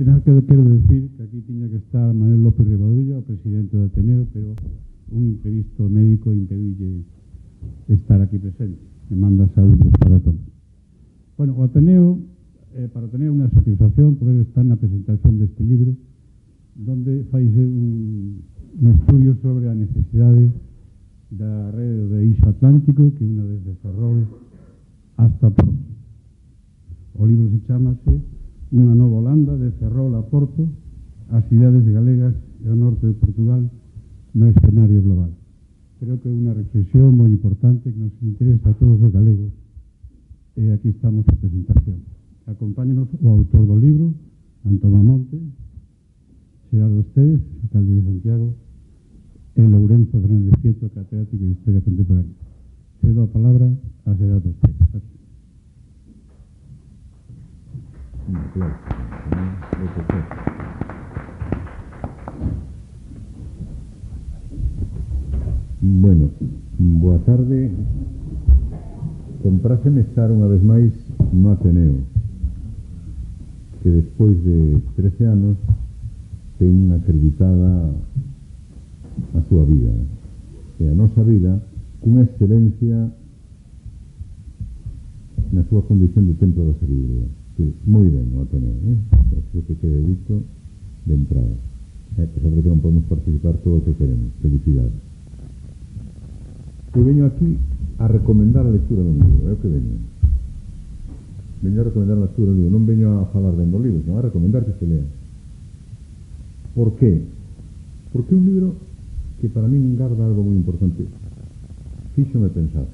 antes quero decir que aquí tiña que estar Manuel López Rivadulla, o presidente do Ateneo, pero un imprevisto médico impediulle estar aquí presente. Me manda saúdos para todos. Bueno, o Ateneo, para o Ateneo é unha satisfacción poder estar na presentación deste libro, donde faise un estudio sobre a necesidade da rede de Eixo Atlántico, que é unha desde Ferrol hasta Porto. O libro se chamase Unha nova Holanda, de Ferrol a Porto, as cidades galegas e o norte de Portugal no escenario global. Creo que é unha reflexión moi importante que nos interesa a todos os galegos, e aquí estamos a presentación. Acompáñanos o autor do libro, Antón Bamonte, Xerardo Esteves, alcalde de Santiago, e Lourenzo Fernández Prieto, catedrático de Historia Contemporánea. Cedo a palabra a Xerardo Esteves. Bueno, boa tarde. Compráceme estar unha vez máis no Ateneo, que despois de 13 anos ten acreditada a súa vida e a nosa vida cunha excelencia na súa condición de templo da sabiduría. Moi ben o Ateneo, eso que quede dito de entrada, a pesar de que non podemos participar todo o que queremos. Felicidades. Eu veño aquí a recomendar a lectura do libro, é o que veño a recomendar a lectura do libro, non veño a falar ben do libro, senón a recomendar que se lea. Por qué? Porque é un libro que para min garda algo moi importante. Fíxome pensar,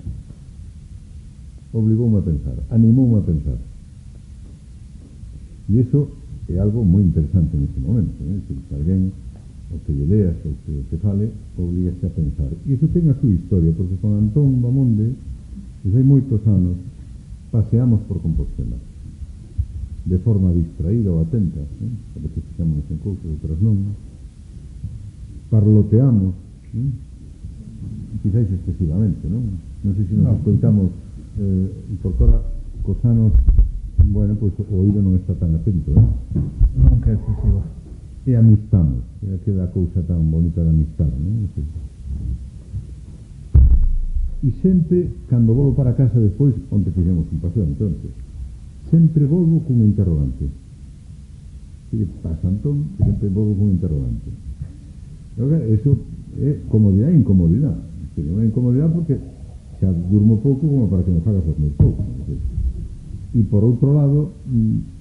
obligoume a pensar, animoume a pensar. E iso é algo moi interesante neste momento, se alguén o que lle leas ou que te fale oblígase a pensar. E iso ten a súa historia, porque con Antón Bamonde desde hai moitos anos paseamos por Compostela de forma distraída ou atenta, a veces ficamos en cousas, outras non, parloteamos, quizáis excesivamente, non sei se nos escoitamos porque ahora cos anos, bueno, pois o oído non está tan atento, non que é excesivo. E amistamos, é aquela cousa tan bonita de amistad, non? E sempre, cando volvo para casa despois, onde fixemos un paseo, entonces, sempre volvo cun interrogante. Que pasa, Antón? Que sempre volvo cun interrogante. Eso é comodidade e incomodidade. É incomodidade porque xa durmo pouco como para que me fagas dormir pouco. E por outro lado,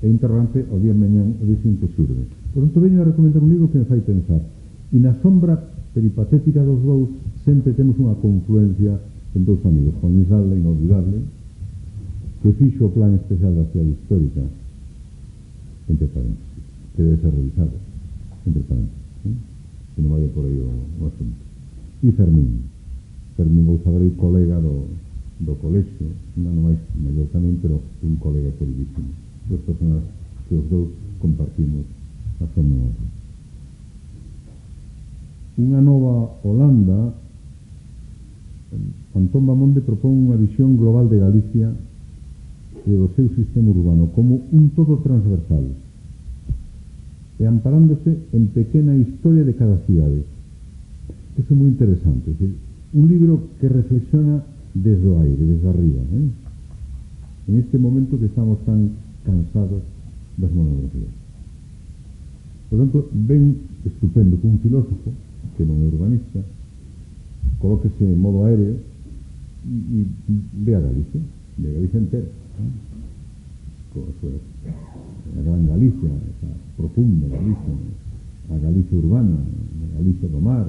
é interrogante o día mañán, o día seguinte xurde. Por tanto, veño a recomendar un libro que me fai pensar. E na sombra peripatética dos dous sempre temos unha confluencia en dous amigos, Juan Luis Galda, inolvidable, que fixo o plan especial da cidade histórica, entre paréntesis, que debe ser revisado, entre paréntesis, que non vaya por aí o asunto. E Fermín vou saber, colega do colexio, un ano máis maior tamén, pero un colega queridísimo. Dos personas que os dous compartimos a súa memoria. Unha nova Holanda, Antón Bamonde propón unha visión global de Galicia e do seu sistema urbano como un todo transversal e amparándose en pequena historia de cada cidade. Iso é moi interesante, é dicir, un libro que reflexiona desde o aire, desde arriba, en este momento que estamos tan cansados das monografías. Por tanto, ven estupendo que un filósofo, que non é urbanista, colóquese en modo aéreo e ve a Galicia entera, a gran Galicia, esa profunda Galicia, a Galicia urbana, a Galicia do mar.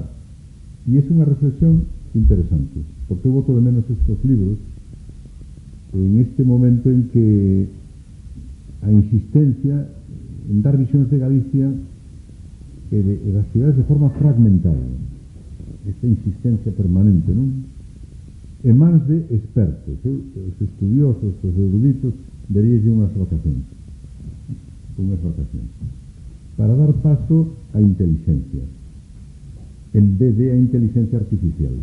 E é unha reflexión interesante, porque eu boto de menos estos libros en este momento en que a insistencia en dar visións de Galicia e das cidades de forma fragmentada, esta insistencia permanente, non? En mans de expertos, os estudiosos, os eruditos, daríalle unhas vacacións, para dar paso á inteligencia, en vez de a inteligencia artificial.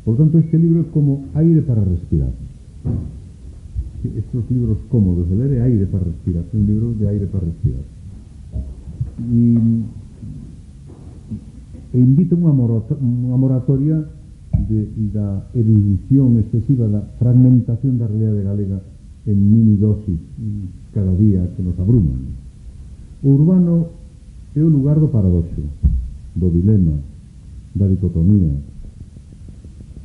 Por tanto, este libro é como aire para respirar. estos libros cómodos de leer é aire para respirar, é un libro de aire para respirar. E invita unha moratoria da erudición excesiva, da fragmentación da realidade galega en mini dosis cada día que nos abruman. O urbano é o lugar do paradoxo, do dilema, da dicotomía,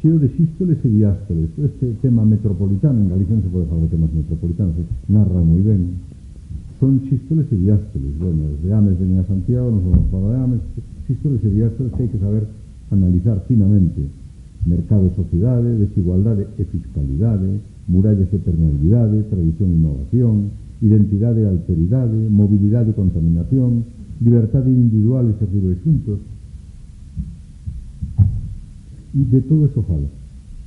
cheo de sístoles e diástoles. Este tema metropolitano, en Galicia non se pode falar de temas metropolitanos, narra moi ben. Son sístoles e diástoles. Bueno, desde Ames venían a Santiago, nos vamos para de Ames, sístoles e diástoles que hai que saber analizar finamente. Mercado e sociedade, desigualdade e fiscalidade, murallas e permeabilidade, tradición e innovación, identidade e alteridade, mobilidade e contaminación, libertade individual e ser libres juntos. E de todo eso fala,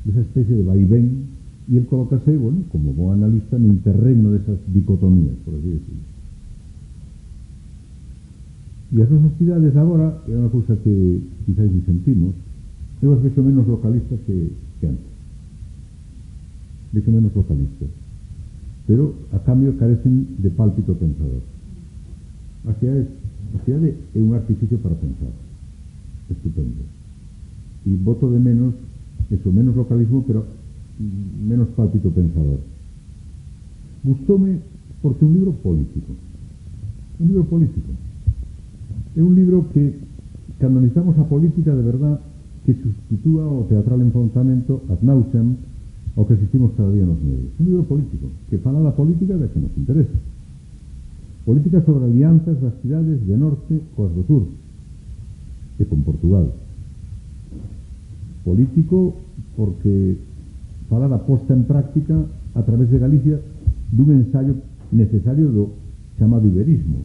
desa especie de vaivén, e el colócase, bueno, como bon analista, no terreno desas dicotomías, por así decirlo. E as nosas cidades agora é unha cousa que quizás disentimos, eu as vexo menos localistas que antes. Vexo menos localistas. Pero, a cambio, carecen de pálpito pensador. A cidade é un artificio para pensar. Estupendo. E voto de menos eso, menos localismo, pero menos pálpito pensador. Gustoume porque é un libro político. Un libro político. É un libro que analizamos a política de verdad, que sustitúa o teatral enfrontamento ad nauseam ao que asistimos cada día nos medios. Un libro político que fala da política de que nos interesa. Política sobre alianzas das cidades de norte coas do sur e con Portugal. Político porque fala da posta en práctica a través de Galicia dun ensaio necesario do chamado iberismo.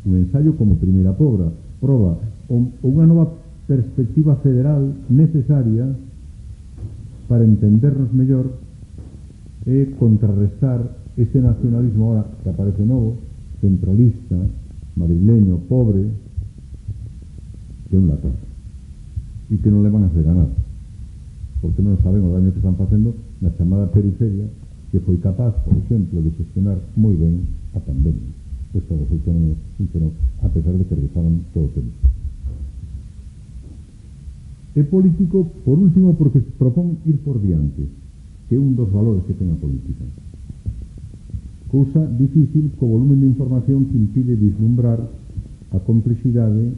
Un ensaio como primeira prova unha nova perspectiva federal necesaria para entendernos mellor e contrarrestar este nacionalismo ahora que aparece novo, centralista, madrileño, pobre, que é un latón. E que non le van a hacer ganar, porque non saben o daño que están facendo na chamada periferia, que foi capaz, por exemplo, de gestionar moi ben a pandemia. O Estado funcionou a pesar de que rezaron todo o tempo. É político, por último, porque propón ir por diante, que é un dos valores que ten a política. Cousa difícil co volumen de información que impide vislumbrar a complexidade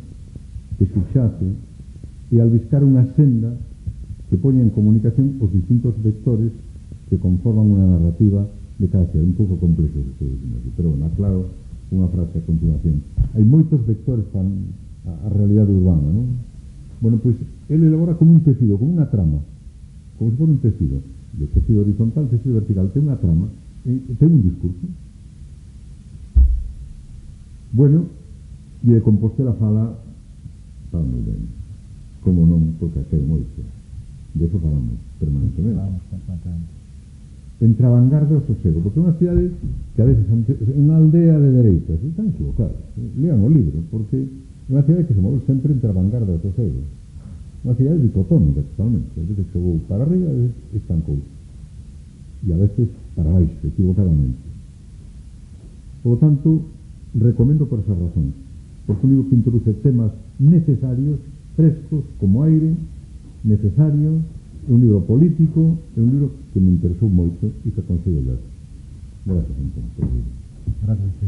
que subxace e albiscar unha senda que poña en comunicación os distintos vectores que conforman unha narrativa de cada cidade, un pouco complexo de todo iso, pero bueno, aclaro unha frase a continuación. Hai moitos vectores para a realidade urbana, non? Bueno, pois, ele elabora como un tecido, como unha trama, como se for un tecido, de tecido horizontal, tecido vertical, ten unha trama, ten un discurso. Bueno, e de Compostela fala moi ben. Como non, porque aquel moito. De eso falamos permanentemente. Falamos constantemente. Entre a vanguarda e o sosego, porque é unha cidade que a veces é unha aldea de dereitas, están equivocados. Lean o libro, porque é unha cidade que se move sempre entre a vanguarda e o sosego. Unha cidade dicotómica totalmente, a veces chegou para arriba e a veces estancou. E a veces para baixo, equivocadamente. Por lo tanto, recomendo por esa razón, porque un libro que introduce temas necesarios, frescos, como aire, necesario, é un libro político, é un libro que me interesou moito e que aconsello ler. Gracias, entón, por o libro. Gracias, sí.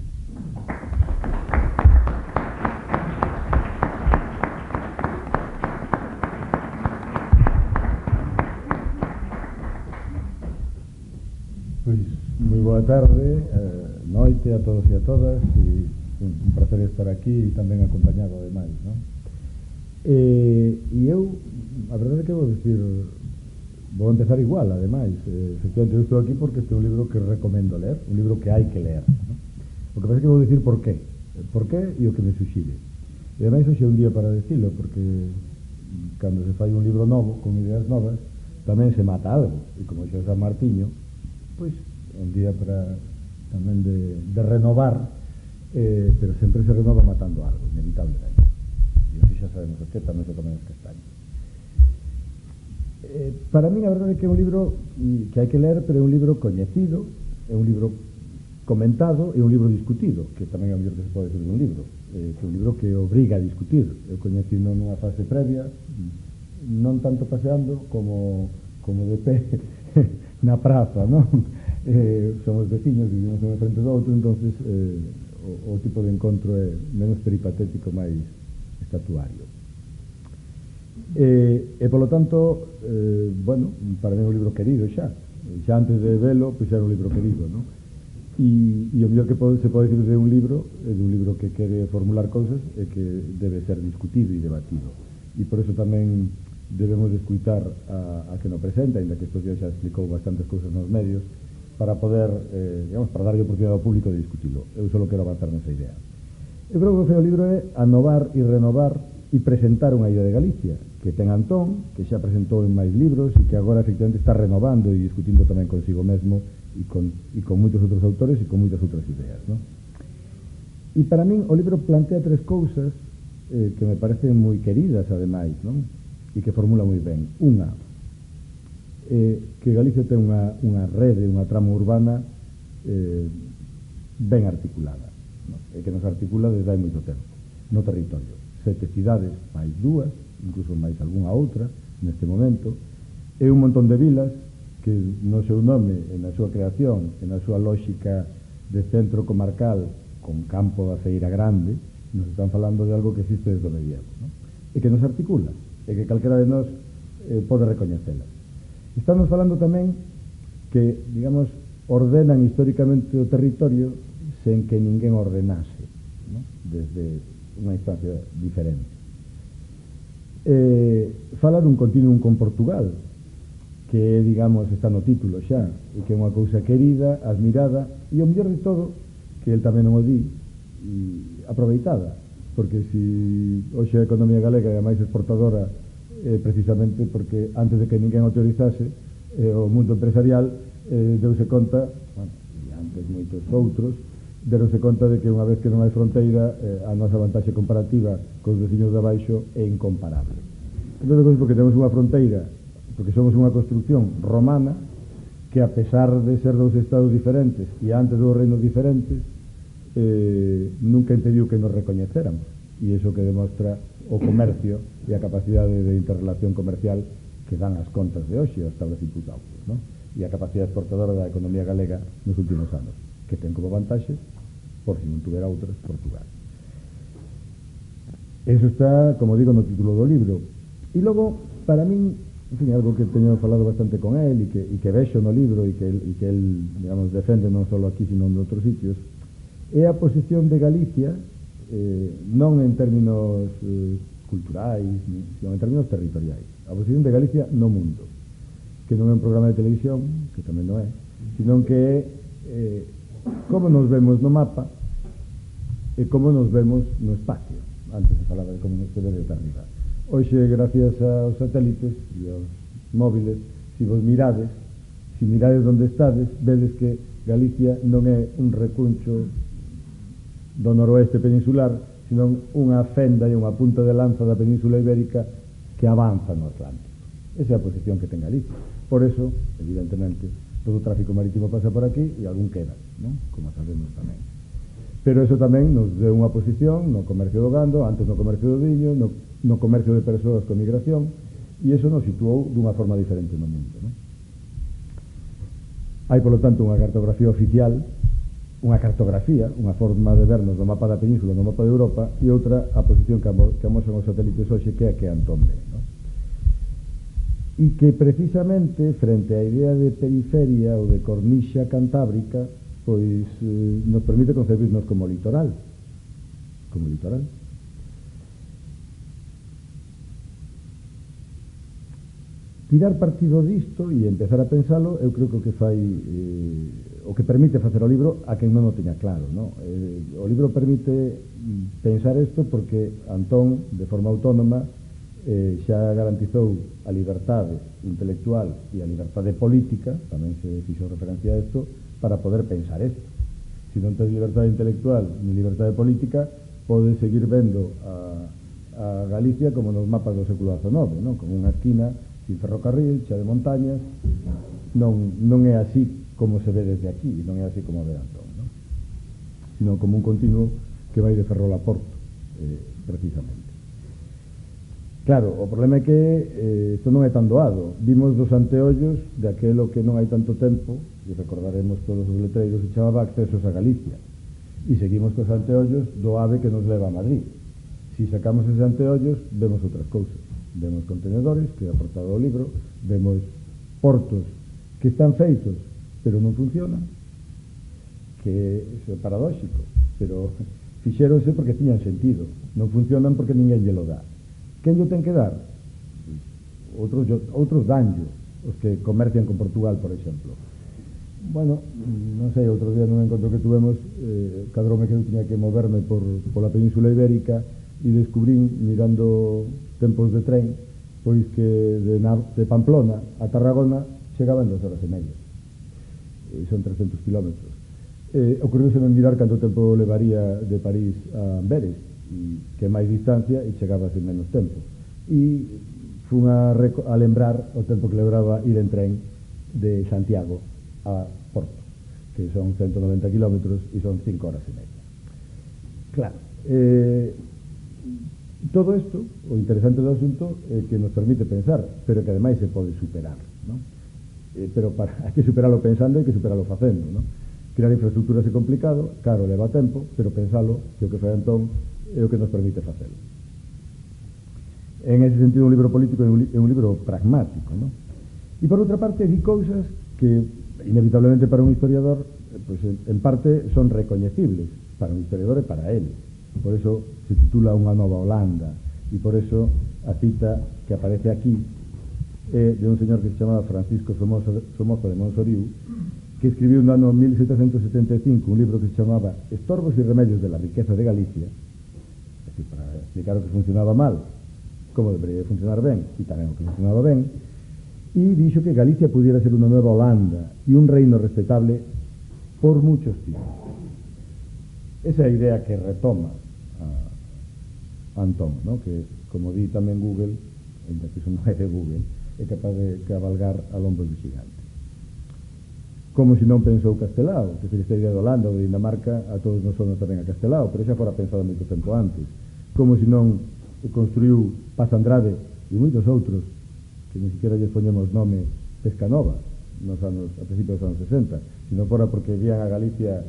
Pois, moi boa tarde, noite a todos e a todas, e un placer estar aquí e tamén acompañado ademais, non? E eu, a verdade é que vou dicir, vou empezar igual, ademais, efectivamente eu estou aquí porque este é un libro que recomendo ler, un libro que hai que ler, non? O que pasa é que vou dicir por qué e o que me suxire. E ademais hoxe é un día para decirlo, porque cando se fai un libro novo, con ideas novas, tamén se mata algo, e como xa San Martiño, pois é un día para tamén de renovar, pero sempre se renova matando algo, inevitablemente. E hoxe xa sabemos o que tamén se comen as castañas. Para min a verdade é que é un libro que hai que ler, pero é un libro coñecido, é un libro comentado e un libro discutido, que tamén é o mellor que se pode decir dun libro, que é un libro que obriga a discutir. Eu coñecino nunha fase previa, non tanto paseando como de pé na praza, non? Somos veciños, vivimos unha frente do outro, entonces o tipo de encontro é menos peripatético, máis estatuario. E polo tanto, bueno, para mí é un libro querido xa antes de velo, pois era un libro querido, non? E o mellor que se pode dicir de un libro é de un libro que quere formular cousas e que debe ser discutido e debatido, e por eso tamén debemos de escutar a que nos presenta, ainda que estes días xa explicou bastantes cousas nos medios, para poder, digamos, para darlle oportunidade ao público de discutilo. Eu só quero avanzar nesa idea. Eu creo que o feo libro é anovar e renovar e presentar unha idea de Galicia, que ten Antón, que xa presentou en máis libros e que agora efectivamente está renovando e discutindo tamén consigo mesmo e con moitos outros autores e con moitas outras ideas, non? E para min o libro plantea tres cousas que me parecen moi queridas, ademais, non? E que formula moi ben. Unha, que Galicia ten unha rede, unha trama urbana ben articulada, non? E que nos articula desde hai moito tempo no territorio. 7 cidades, máis 2, incluso máis algunha outra neste momento, e un montón de vilas que no seu nome, na súa creación, na súa lógica de centro comarcal con campo da feira grande, nos están falando de algo que existe desde o medievo, non? E que nos articula, e que calquera de nós pode recoñecelas. Estamos falando tamén que, digamos, ordenan históricamente o territorio sen que ninguén ordenase, non? Desde unha instancia diferente. Fala dun continuum con Portugal, que, digamos, está no título xa, e que é unha cousa querida, admirada, e o mellor de todo, que el tamén non o di, e aproveitada, porque se hoxe a economía galega é a máis exportadora, precisamente porque antes de que ninguén o teorizase, o mundo empresarial deuse conta, bueno, e antes moitos outros, deronse conta de que unha vez que non hai fronteira, a nosa vantaxe comparativa cos veciños de abaixo é incomparable. Entón, porque temos unha fronteira, porque somos unha construcción romana, que a pesar de ser dous estados diferentes e antes dos reinos diferentes, nunca impediu que nos recoñecéramos, e iso que demostra o comercio e a capacidade de interrelación comercial que dan as contas de hoxe aos estados imputados, non? E a capacidade exportadora da economía galega nos últimos anos, que ten como vantaxe, por si non tuvera outras, Portugal. Eso está, como digo, no título do libro. E logo, para min, en fin, algo que teño falado bastante con él e que vexo no libro e que él, digamos, defende non só aquí, sino en outros sitios, é a posición de Galicia, non en términos culturais, sino en términos territoriais. A posición de Galicia no mundo, que non é un programa de televisión, que tamén non é, sino que é como nos vemos no mapa e como nos vemos no espacio. Antes se falaba de como nos se ve desde arriba. Hoxe, gracias aos satélites e aos móviles, se vos mirades, se mirades onde estades, vedes que Galicia non é un recuncho do noroeste peninsular, sino unha fenda e unha punta de lanza da Península Ibérica que avanza no Atlántico. Esa é a posición que ten Galicia. Por eso, evidentemente, todo o tráfico marítimo pasa por aquí e algún queda, non? Como sabemos tamén. Pero eso tamén nos deu unha posición no comercio do gando, antes no comercio do viño, no comercio de persoas con migración, e eso nos situou dunha forma diferente no mundo, non? Hai, polo tanto, unha cartografía oficial, unha cartografía, unha forma de vernos no mapa da península, no mapa de Europa, e outra a posición que amosan os satélites hoxe, que é a que Antón ve, non? E que precisamente frente á idea de periferia ou de cornixa cantábrica, pois nos permite concebirnos como litoral. Como litoral. Tirar partido disto e empezar a pensalo, eu creo que o que fai o que permite facer o libro a quen non o teña claro, non? O libro permite pensar isto porque Antón, de forma autónoma, xa garantizou a liberdade intelectual e a liberdade política, tamén se fixo referencia a isto, para poder pensar isto. Se non tens liberdade intelectual ni liberdade política, podes seguir vendo a Galicia como nos mapas do século XIX, non? Como unha esquina sin ferrocarril, xa de montañas, non é así como se ve desde aquí, non é así como ve Antón, non? Sino como un continuo que vai de Ferrol a Porto, precisamente. Claro, o problema é que isto non é tan doado. Vimos dos anteollos de aquelo que non hai tanto tempo, e recordaremos todos os letreiros, se chamaba Accesos a Galicia, e seguimos cos anteollos do AVE que nos leva a Madrid. Si sacamos eses anteollos, vemos outras cousas. Vemos contenedores, que é a portada do libro, vemos portos que están feitos, pero non funcionan, que é paradóxico, pero fixéronse porque tiñan sentido, non funcionan porque ninguén lle lo dá. Quen lle ten que dar? Outros danllo, os que comercian con Portugal, por exemplo. Bueno, non sei, outro día nun encontro que tuvemos, cadrome que eu tiña que moverme pola Península Ibérica e descubrín, mirando tempos de tren, pois que de Pamplona a Tarragona chegaba en 2 horas e media. Son 300 kilómetros. Ocurriuseme mirar canto tempo levaría de París a Amberes, que é máis distancia e chegabas en menos tempo, e fun a lembrar o tempo que lograba ir en tren de Santiago a Porto, que son 190 kilómetros e son 5 horas e media. Claro, todo isto, o interesante do asunto é que nos permite pensar, pero que ademais se pode superar, non? Pero hai que superalo pensando e hai que superalo facendo, non? Crear infraestructuras é complicado, claro, leva tempo, pero pensalo, que o que fai Antón é o que nos permite facelo. En ese sentido, un libro político é un libro pragmático, non? E por outra parte, di cousas que inevitablemente para un historiador, pues, en parte son recoñecibles para un historiador e para él. Por eso se titula Unha nova Holanda, e por eso a cita que aparece aquí é de un señor que se chamaba Francisco Somoza de Monsoriu, que escribiu no ano 1775 un libro que se chamaba Estorbos e remedios de la riqueza de Galicia, para explicar o que funcionaba mal, como debería funcionar ben, e tamén o que funcionaba ben, e dixo que Galicia pudiera ser unha nova Holanda e un reino respetable por muchos siglos. Esa é a idea que retoma a Antón, ¿no? Que, como di tamén Google, ainda que iso non é de Google, é capaz de cabalgar a lombos de xigante. Como se non pensou Castelao, que se esta idea de Holanda ou de Dinamarca a todos nos sonos tamén a Castelao, pero xa fora pensado moito tempo antes. Como se non construiu Paz Andrade e moitos outros que ni siquiera lles poñemos nome Pescanova a principios dos anos 60, se non fora porque vían a Galicia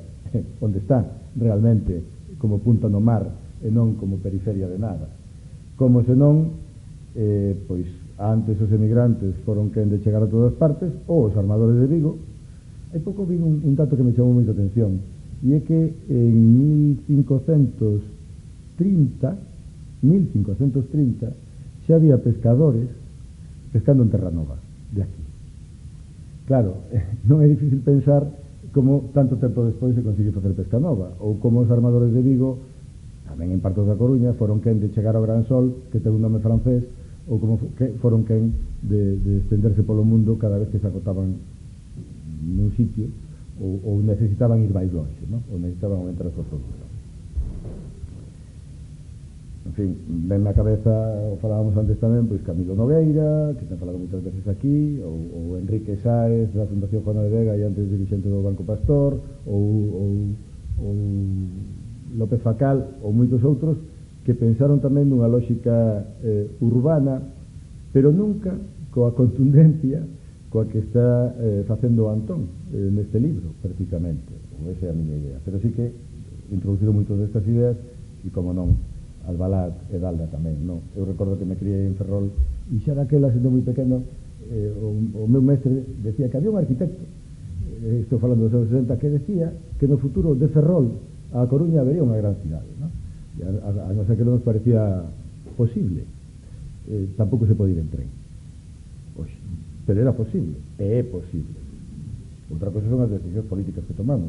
onde está realmente como punta no mar e non como periferia de nada. Como se non pois antes os emigrantes foron quen de chegar a todas partes, ou os armadores de Vigo. Hai pouco vi un dato que me chamou moita atención, e é que en 1530 xa había pescadores pescando en Terranova, de aquí. Claro, non é difícil pensar como tanto tempo despois se consigue facer pesca nova, ou como os armadores de Vigo, tamén en partos da Coruña, foron quen de chegar ao Gran Sol, que ten un nome francés, ou como foron quen de estenderse polo mundo cada vez que se agotaban nun sitio, ou necesitaban ir máis longe, ¿no? Ou necesitaban aumentar a súa produción. En fin, ven na cabeza, o falábamos antes tamén, pois Camilo Nogueira, que ten falado moitas veces aquí, ou Enrique Sáez, da Fundación Juana de Vega e antes dirixente do Banco Pastor, ou López Facal, ou moitos outros, que pensaron tamén nunha lógica urbana, pero nunca coa contundencia coa que está facendo Antón neste libro, precisamente, ou esa é a miña idea. Pero sí que introducido moitas destas ideas, e como non, Albalat e Dalda tamén, non? Eu recordo que me criei en Ferrol e xa daquela, sendo moi pequeno, o meu mestre decía que había un arquitecto, estou falando dos anos 60, que decía que no futuro de Ferrol a Coruña habería unha gran cidade, non? E a non ser que non nos parecía posible, tampouco se pode ir en tren hoxe, pero era posible, e é posible. Outra cosa son as decisións políticas que tomamos.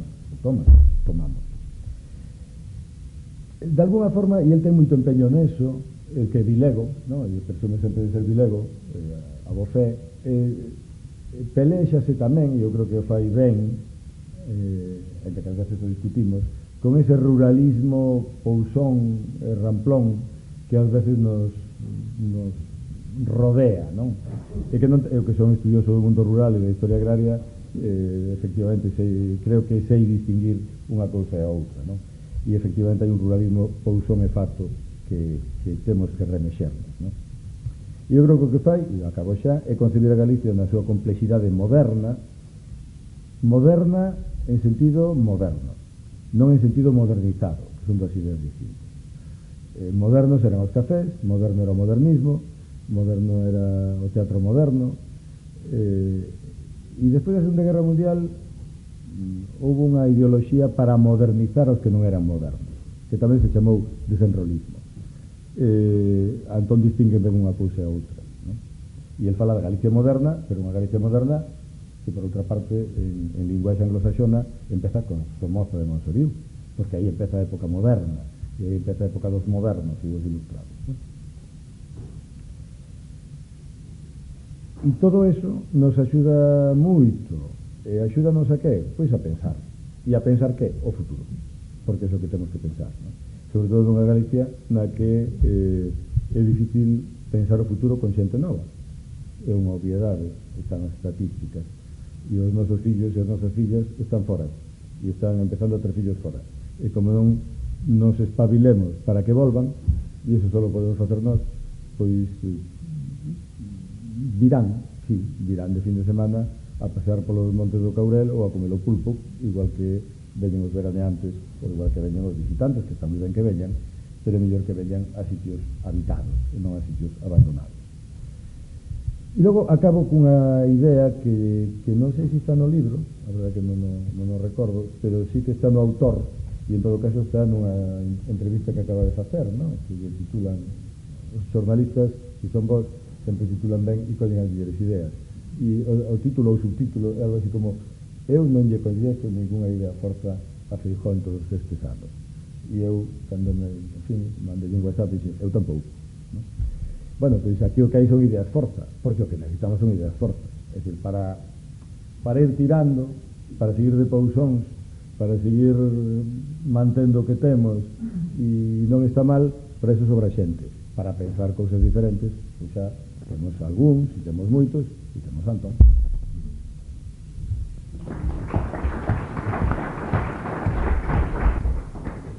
De alguna forma, e el ten moito empeño neso, el que é vilego, non? E presume sempre de ser vilego, a bo fe, pelexase tamén, e eu creo que o fai ben, entre que ás veces o discutimos, con ese ruralismo pousón, ramplón, que ás veces nos rodea, non? E que non, eu que son estudioso do mundo rural e da historia agraria, efectivamente creo que sei distinguir unha cousa e a outra, non? E efectivamente hai un ruralismo pousón e fato que temos que remexernos, non? E eu creo que o que fai, e acabo xa, é concebir a Galicia na súa complexidade moderna en sentido moderno, non en sentido modernizado, que son dos ideas distintas. Modernos eran os cafés, moderno era o modernismo, moderno era o teatro moderno, e despois da Segunda Guerra Mundial houve unha ideoloxía para modernizar os que non eran modernos, que tamén se chamou desenrolismo. Antón distingue ben unha cousa e a outra, non? E el fala da Galicia moderna, pero unha Galicia moderna que, por outra parte, en linguaxe anglosaxona empeza con Somoza de Monsoriu, porque aí empeza a época moderna, e aí empeza a época dos modernos e dos ilustrados, non? E todo eso nos axuda moito. E axúdanos a que? Pois a pensar. E a pensar que? O futuro. Porque é o que temos que pensar, non? Sobre todo nunha Galicia na que é difícil pensar o futuro con xente nova. É unha obviedade, están as estatísticas. E os nosos fillos e as nosas fillas están fora. E están empezando a ter fillos fora. E como non nos espabilemos para que volvan, e iso só podemos facer nós, pois virán de fin de semana a pasear polos montes do Caurel ou a comer o pulpo, igual que veñen os veraneantes ou igual que veñen os visitantes, que está moi ben que veñan, pero é mellor que veñan a sitios habitados e non a sitios abandonados. E logo acabo cunha idea que non sei se está no libro, a verdade que non o recordo, pero sí que está no autor, e en todo caso está nunha entrevista que acaba de facer, non? Que titulan os xornalistas, que son vos, sempre titulan ben e collen as mellores ideas. E o título ou subtítulo é algo así como: eu non lle coñezo ninguna idea forza a Feijóo en todos estes anos. E eu, cando mandei un WhatsApp, dixe, eu tampouco, non? Bueno, pois aquí o que hai son ideas forza, porque o que necesitamos son ideas forza. É dicir, para ir tirando, para seguir de pousóns, para seguir mantendo o que temos, e non está mal, para eso sobra xente. Para pensar cousas diferentes, pois xa temos algúns, e temos moitos, e temos Antón.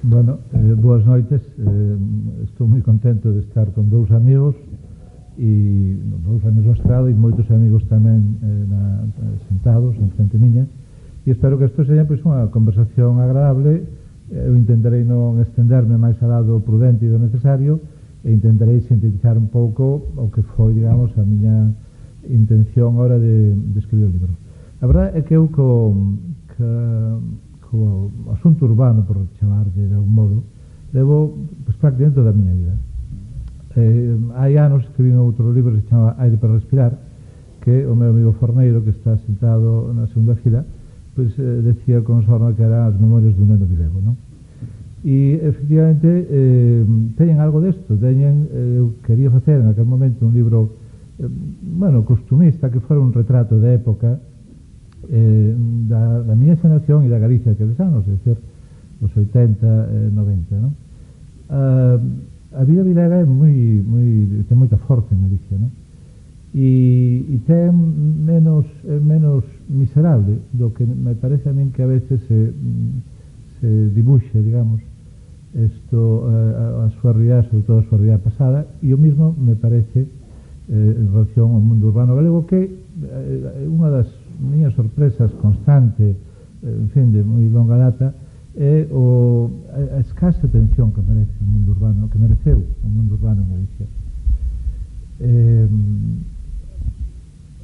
Bueno, boas noites. Estou moi contento de estar con dous amigos e dous amigos no estrado e moitos amigos tamén sentados en frente miña, e espero que isto sexa pois unha conversación agradable. Eu intentarei non estenderme máis alá do prudente e do necesario, e intentarei sintetizar un pouco o que foi, digamos, a miña intención a hora de escribir o libro. A verdade é que eu co asunto urbano, por chamarlle de algún modo, levo pues, prácticamente toda a miña vida. Hai anos escribí outro libro que se chama Aire para respirar, que o meu amigo Forneiro, que está sentado na segunda fila, pues, decía con sorna que eran as memorias dun neno vilego, non? E efectivamente teñen algo desto, eu quería facer en aquel momento un libro costumista, que fora un retrato de época da miña xeración e da Galicia aqueles anos, é dicir, os 80, 90, non? A vida vilega ten moita forza en Galicia, non? E ten menos miserable do que me parece a min que a veces se dibuxe, digamos, a súa realidade, sobre todo a súa realidade pasada, e o mismo me parece en relación ao mundo urbano galego, que unha das miñas sorpresas constante, en fin, de moi longa data, é a escasa atención que merece o mundo urbano, que mereceu o mundo urbano en Galicia.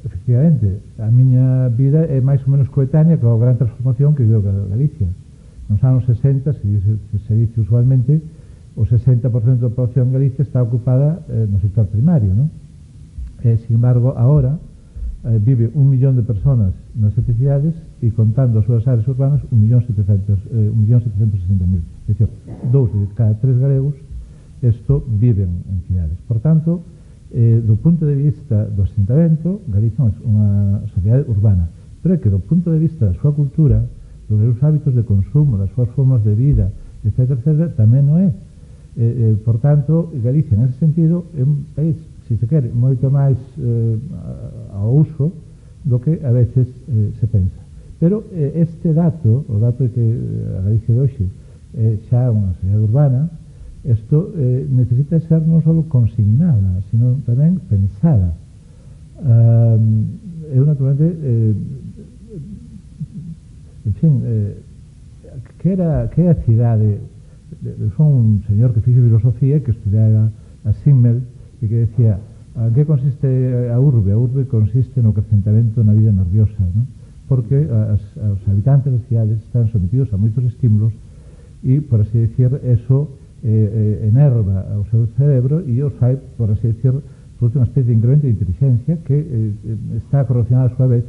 Efectivamente, a miña vida é máis ou menos coetánea coa gran transformación que viu Galicia. Nos anos 60, se dice usualmente, o 60% da población en Galicia está ocupada no sector primario, non? Sin embargo, agora vive 1 millón de personas nas sete cidades e, contando as súas áreas urbanas, 1.760.000. É dicir, 2 de cada 3 galegos viven en cidades. Por tanto, do punto de vista do asentamento, Galicia é unha sociedade urbana, pero é que do punto de vista da súa cultura, dos seus hábitos de consumo, das súas formas de vida, etc., tamén non é. Por tanto, Galicia, en ese sentido, é un país si se quere, moito máis ao uso do que a veces se pensa. Pero este dato, o dato de que a Galicia de hoxe é xa unha sociedade urbana, isto necesita ser non só consignada, sino tamén pensada. Eu naturalmente en fin, que é a cidade? Son un señor que fixo filosofía, que estudaba a Simmel, e que decía, a que consiste a urbe? A urbe consiste no crecentamento na vida nerviosa, non? Porque os habitantes das cidades están sometidos a moitos estímulos e, por así decir, eso enerva o seu cerebro e os fai, por así decir, produce unha especie de incremento de inteligencia que está correlacionado a súa vez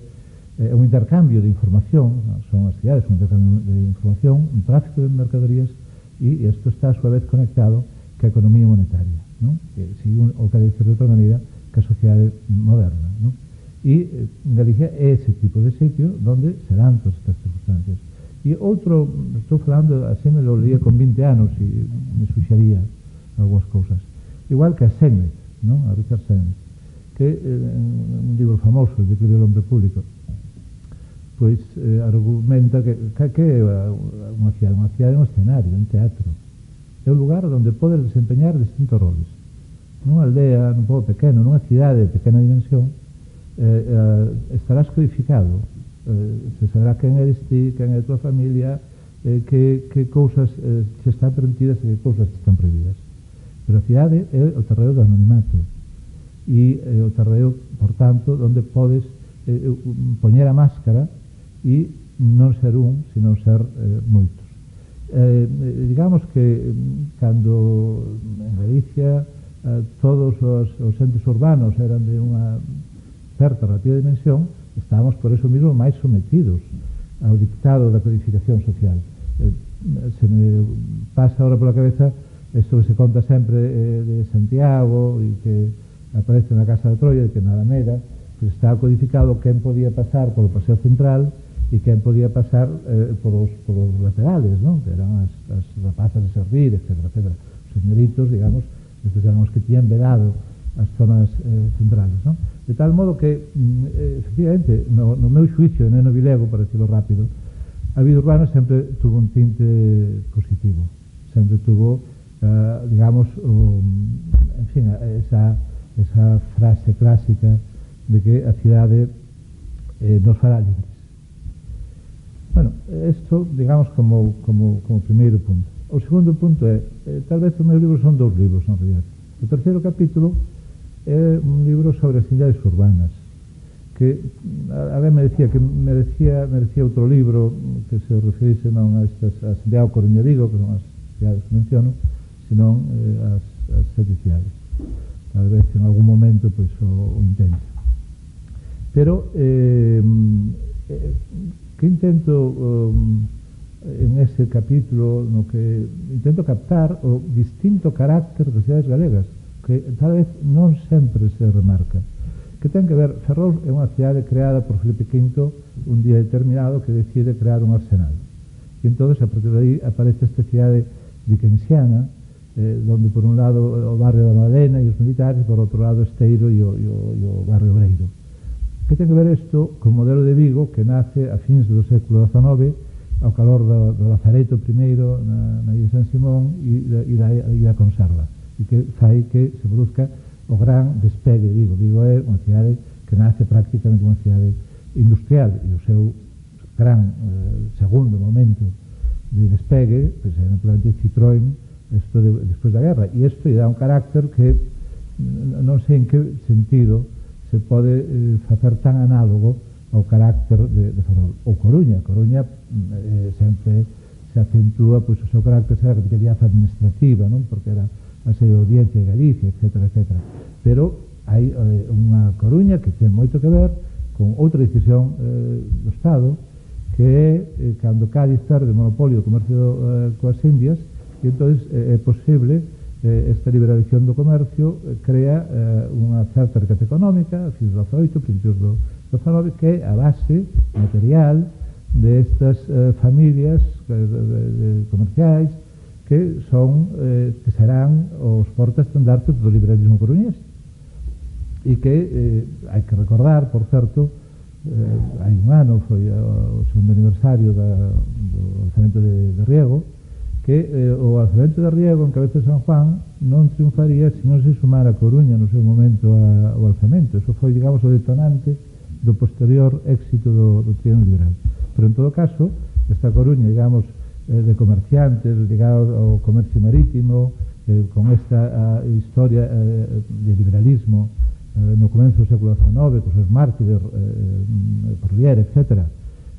un intercambio de información, son as cidades un intercambio de información, un tráfico de mercaderías, e isto está a súa vez conectado ca economía monetaria, non? O que decir de outra maneira que a sociedade moderna, non? E Galicia é ese tipo de sitio onde se dan todas estas circunstancias. E outro, estou falando, así me lo leía con 20 anos e me suxería algunhas cousas. Igual que a Sennett, non? A Richard Sennett, que un libro famoso, El declive del hombre público, pois argumenta que é unha cidade? Unha cidade é un escenario, un teatro. É un lugar onde podes desempeñar distintos roles. Nunha aldea, nun pobo pequeno, nunha cidade de pequena dimensión, estarás codificado, se saberá quen eres ti, quen é a tua familia, que cousas se están permitidas e que cousas están prohibidas. Pero a cidade é o terreo do anonimato e o terreo, por tanto, onde podes poñer a máscara e non ser un, sino ser moitos. Digamos que cando en Galicia todos os entes urbanos eran de unha certa relativa dimensión, estábamos por eso mismo máis sometidos ao dictado da codificación social. Se me pasa ahora pola cabeza isto que se conta sempre de Santiago e que aparece na Casa da Troia, que na Alameda pues estaba codificado quen podía pasar polo paseo central e quen podía pasar polos laterales, non? Que eran as rapazas de servir, etcétera, etcétera. Os señoritos, digamos, estes eran os que tiñan vedado as zonas centrales, non? De tal modo que, efectivamente, no meu xuicio, no vilego, para decirlo rápido, a vida urbana sempre tuvo un tinte positivo, sempre tuvo, digamos, en fin, esa frase clásica de que a cidade nos fará libres. Bueno, isto, digamos, como primeiro punto. O segundo punto é, tal vez o meu libro son 2 libros, en realidad. O terceiro capítulo é un libro sobre as cidades urbanas, que a ver me decía que merecía outro libro que se referise non a Santiago, Coruña e Vigo, que son as cidades que menciono, senón as 7 cidades. Tal vez en algún momento pois o intento. Pero que intento en ese capítulo no que intento captar o distinto carácter das cidades galegas, que tal vez non sempre se remarca, que ten que ver, Ferrol é unha cidade creada por Felipe V un día determinado que decide crear un arsenal, e entón a partir de aí aparece esta cidade dickensiana, donde por un lado o barrio da Madalena e os militares, por outro lado Esteiro e o barrio Obreiro. Que ten que ver isto con o modelo de Vigo, que nace a fins do século XIX ao calor do Lazareto primeiro na illa de San Simón e da Conserva, e que fai que se produzca o gran despegue de Vigo. Vigo é unha cidade que nace prácticamente unha cidade industrial, e o seu gran segundo momento de despegue pois é naturalmente Citroën despois da guerra, e isto lle dá un carácter que non sei en que sentido se pode facer tan análogo ao carácter de Ferrol. Ou Coruña sempre se acentúa pois o seu carácter da capitalidade administrativa, non? Porque era a sede de audiencia de Galicia, etcétera, etcétera. Pero hai unha Coruña que ten moito que ver con outra decisión do Estado, que é cando Cádiz perde o monopolio do comercio coas Indias, e entón é posible esta liberalización do comercio crea unha certa riqueza económica, a fins do 18, principios do 19, que é a base material destas familias comerciais que serán os portaestandartes do liberalismo coruñés. e que hai que recordar, por certo, hai un ano foi o segundo aniversario do alzamento de Riego, que o alzamento de Riego en Cabeza de San Juan non triunfaría se non se sumara a Coruña no seu momento ao alzamento. Eso foi, digamos, o detonante do posterior éxito do trienio liberal. Pero en todo caso, esta Coruña, digamos, de comerciantes ligados ao comercio marítimo, con esta historia de liberalismo no comezo do século XIX, cos seus mártires, Porlier, etc.,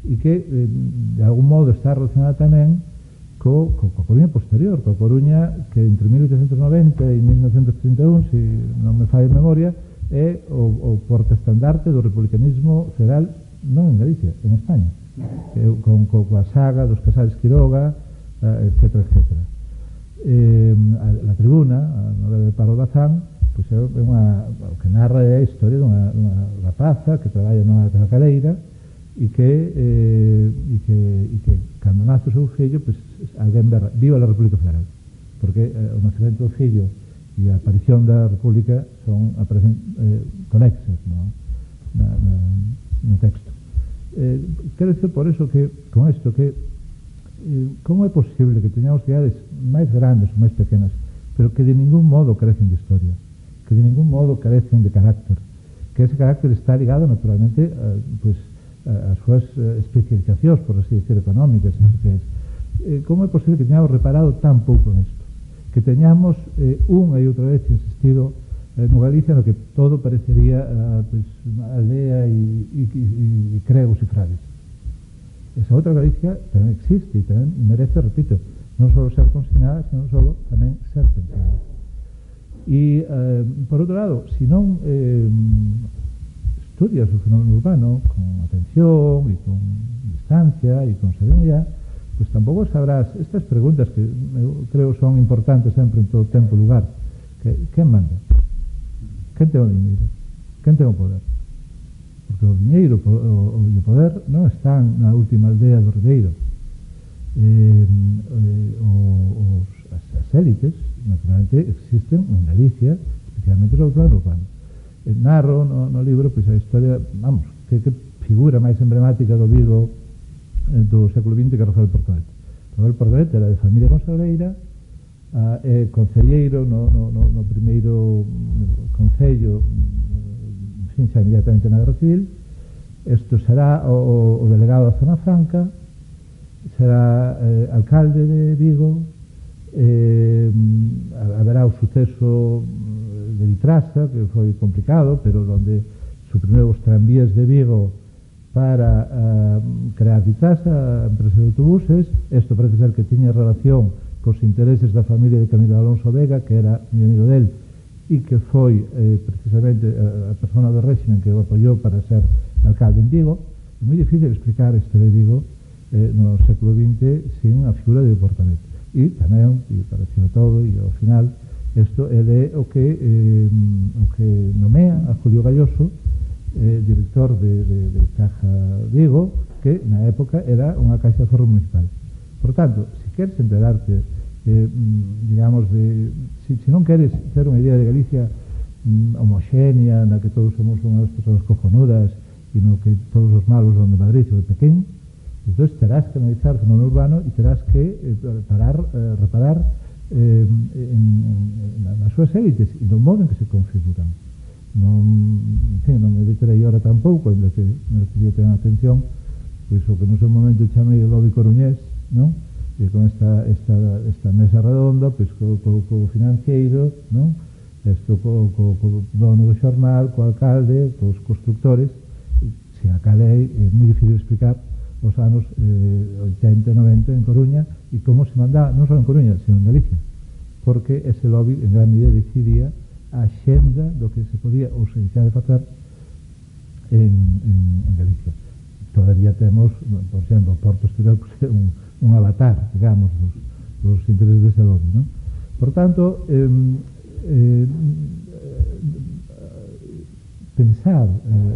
e que de algún modo está relacionada tamén coa Coruña posterior, coa Coruña que entre 1890 e 1931, se non me falla a memoria, é o portaestandarte do republicanismo federal non en Galicia, en España, coa saga dos Casales Quiroga, etc., etc. A Tribuna, a novela de Pardo Bazán, pois é o que narra é a historia dunha rapaza que traballa nunha tabacaleira e que cando nace o seu fillo, pois alguén viva a República Federal, porque o nacemento do fillo e a aparición da República aparecen conexas no texto. Quero dizer por eso que, con isto, que como é posible que teñamos cidades máis grandes ou máis pequenas, pero que de ningún modo carecen de historia, que de ningún modo carecen de carácter, que ese carácter está ligado naturalmente ás súas especializacións, por así decir, económicas e sociais. Como é posible que teñamos reparado tan pouco nisto, que teñamos unha e outra vez insistido no Galicia no que todo parecería aldea e cregos e frades? Esa outra Galicia tamén existe e tamén merece, repito, non só ser consignada, sino só tamén ser pensada. E, por outro lado, se non estudias o fenómeno urbano con atención e con distancia e con serenidade, pues tampouco sabrás estas preguntas que eu creo son importantes sempre en todo tempo e lugar. Quen manda? Quen ten o diñeiro? Quen ten o poder? Porque o diñeiro e o poder non están na última aldea do Ribeiro. As élites, naturalmente, existen en Galicia, especialmente no plano urbano. Narro no libro pois a historia, vamos, que figura máis emblemática do Vigo do século XX que é Rafael Portolet. Rafael Portolet era de familia conselleira, concelleiro no primeiro concello, xa inmediatamente na Guerra Civil. Isto será o delegado da Zona Franca, será alcalde de Vigo, haberá o suceso de Vitrasa, que foi complicado, pero onde suprimeu os tranvías de Vigo para crear Vitrasa, a empresa de autobuses. Isto parece ser que tiña relación cos intereses da familia de Camilo Alonso Vega, que era moi amigo del, e que foi precisamente a persona do régimen que o apoiou para ser alcalde en Vigo. É moi difícil explicar a historia de Vigo no século XX sin a figura de Portolet. E tamén, e pareceu todo, e ao final, isto é o que nomea a Julio Galloso, director de Caja Vigo, que na época era unha caixa de aforro municipal. Por tanto, se queres enterarte, digamos, se non queres ter unha idea de Galicia homoxénea, na que todos somos unhas persoas cojonudas e no que todos os malos son de Madrid ou de Pequín, entón terás que analizar o fenómeno urbano e terás que reparar nas súas élites e do modo en que se configuran. Non me deterei ahora tampouco, ainda que merecería ter atención, pois o que no seu momento chamei o lobby coruñés, non? E con esta mesa redonda, pois co financiero, non? Isto co dono do xornal, co alcalde, cos constructores, se a calei é moi difícil explicar os anos 80 e 90 en Coruña e como se mandaba, non só en Coruña, sino en Galicia, porque ese lobby en gran medida decidía a xenda do que se podía ou se deixaba de facer en Galicia. Todavía temos, por exemplo, o Porto Exterior un avatar, digamos, dos intereses dese lobby, non? Por tanto, pensar